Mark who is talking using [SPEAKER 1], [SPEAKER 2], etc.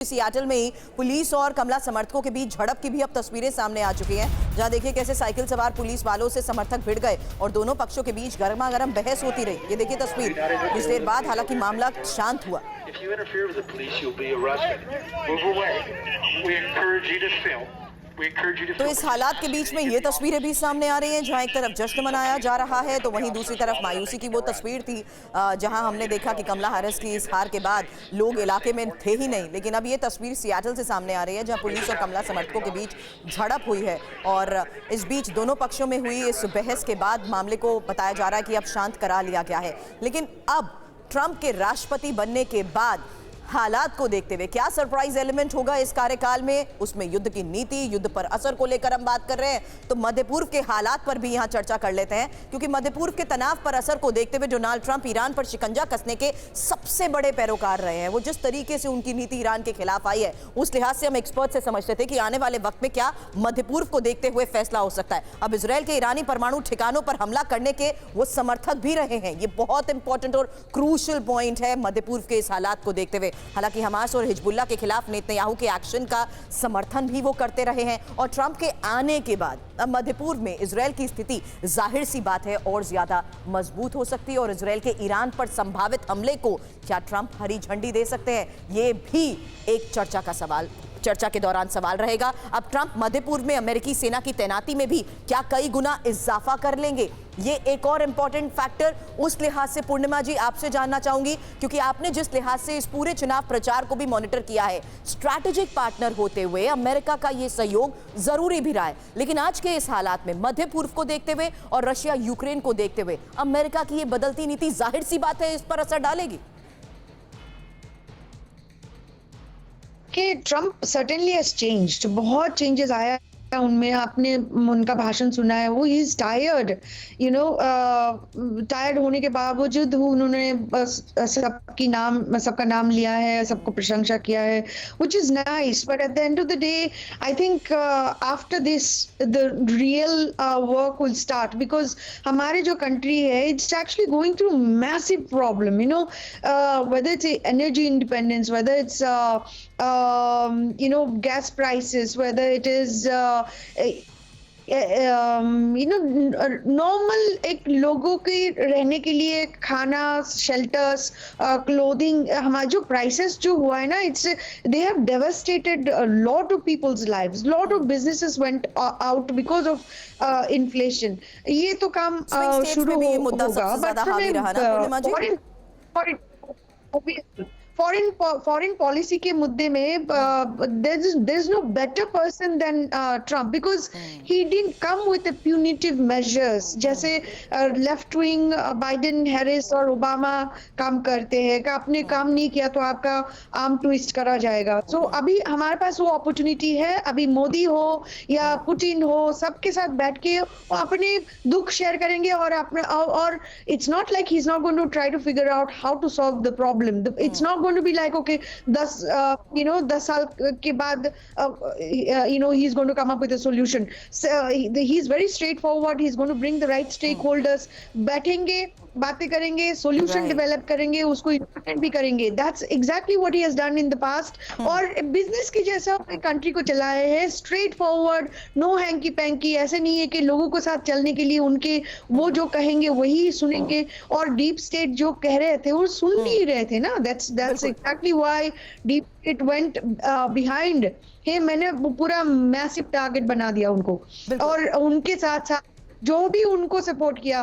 [SPEAKER 1] Seattle में ही police और कमला समर्थकों के बीच झड़प की भी अब तस्वीरें सामने आ चुकी हैं, जहां देखिए कैसे साइकिल सवार पुलिस वालों से समर्थक भिड़ गए और दोनों पक्षों के बीच गर्मागर्म बहस होती रही। ये देखिए तस्वीर। कुछ देर बाद हालांकि मामला शांत हुआ। तो इस हालात के बीच में ये तस्वीरें भी सामने आ रही हैं, जहां एक तरफ जश्न मनाया जा रहा है तो वहीं दूसरी तरफ मायूसी की वो तस्वीर थी, जहां हमने देखा कि कमला हैरिस की इस हार के बाद लोग इलाके में थे ही नहीं। लेकिन अब ये तस्वीर सियाटल से सामने आ रही है, जहां पुलिस और कमला समर्थकों के बीच झड़प हुई है और इस बीच दोनों पक्षों में हुई इस बहस के बाद मामले को बताया जा रहा है कि अब शांत करा लिया गया है। लेकिन अब ट्रंप के राष्ट्रपति बनने के बाद हालात को देखते हुए क्या सरप्राइज एलिमेंट होगा इस कार्यकाल में, उसमें युद्ध की नीति, युद्ध पर असर को लेकर हम बात कर रहे हैं, तो मध्य पूर्व के हालात पर भी यहां चर्चा कर लेते हैं। क्योंकि मध्य पूर्व के तनाव पर असर को देखते हुए डोनाल्ड ट्रंप ईरान पर शिकंजा कसने के सबसे बड़े पैरोकार रहे हैं। वो जिस तरीके से उनकी नीति ईरान के खिलाफ आई है, उस लिहाज से हम एक्सपर्ट से समझते थे कि आने वाले वक्त में क्या मध्य पूर्व को देखते हुए फैसला हो सकता है। अब इजरायल के ईरानी परमाणु ठिकानों पर हमला करने के वो समर्थक भी रहे हैं। ये बहुत इंपॉर्टेंट और क्रूशियल पॉइंट है मध्य पूर्व के इस हालात को देखते हुए। हालांकि हमास और हिजबुल्लाह के खिलाफ नेतन्याहू के एक्शन का समर्थन भी वो करते रहे हैं और ट्रंप के आने के बाद अब मध्य पूर्व में इजरायल की स्थिति जाहिर सी बात है और ज्यादा मजबूत हो सकती है और इजरायल के ईरान पर संभावित हमले को क्या ट्रंप हरी झंडी दे सकते हैं, ये भी एक चर्चा के दौरान सवाल रहेगा। अब ट्रंप मध्य पूर्व में अमेरिकी सेना की तैनाती में भी क्या कई गुना इजाफा कर लेंगे, ये एक और इंपॉर्टेंट फैक्टर। उस लिहाज से पूर्णिमा जी आपसे जानना चाहूंगी, क्योंकि आपने जिस लिहाज से इस पूरे चुनाव प्रचार को भी मॉनिटर किया है, स्ट्रैटेजिक पार्टनर होते हुए अमेरिका का ये सहयोग जरूरी भी रहा है। लेकिन आज के इस हालात में मध्य पूर्व को देखते हुए और रशिया यूक्रेन को देखते हुए अमेरिका की ये बदलती नीति जाहिर सी बात है इस पर असर डालेगी।
[SPEAKER 2] कि ट्रम्प सर्टेनली हैज चेंज्ड, बहुत चेंजेस आया उनमें। आपने उनका भाषण सुना है, वो इज टायर्ड, टायर्ड होने के बावजूद उन्होंने सबका नाम लिया है, सबको प्रशंसा किया है, which is nice. But at the end of the day I think after this the real work will start, because हमारे जो कंट्री है it's actually going through massive problem, whether it's energy independence, whether it's gas prices, whether it is normal एक लोगों के रहने के लिए खाना, शेल्टर्स, क्लोथिंग, हमारा जो प्राइसेस जो हुआ है ना, it's they have devastated lot of peoples lives, lot of businesses went out because of inflation. ये तो काम शुरू होगा। फॉरेन पॉलिसी के मुद्दे में there is no better person than Trump, because he didn't come with the punitive measures जैसे left wing Biden, Harris और ओबामा काम करते हैं कि आपने काम नहीं किया तो आपका आर्म ट्विस्ट करा जाएगा। तो अभी हमारे पास वो अपॉर्चुनिटी है, अभी मोदी हो या पुतिन हो, सबके साथ बैठ के अपने दुख शेयर करेंगे और it's not like he is not going to try to figure out how to solve the problem. It's not going to be like, okay, 10 साल के बाद he's going to come up with a solution. So he's very straightforward. He's going to bring the right stakeholders, बैठेंगे, बातें करेंगे, solution develop करेंगे, उसको implement भी करेंगे। That's exactly what he has done in the past. और business की जैसा कंट्री को चलाए है, straight forward, no hanky panky। ऐसे नहीं है कि लोगों के साथ चलने के लिए उनके वो जो कहेंगे वही सुनेंगे, और डीप स्टेट जो कह रहे थे वो सुन भी रहे थे ना। That's exactly why deep state went behind him। मैंने पूरा मैसिव टारगेट बना दिया उनको, और उनके साथ साथ जो भी उनको सपोर्ट किया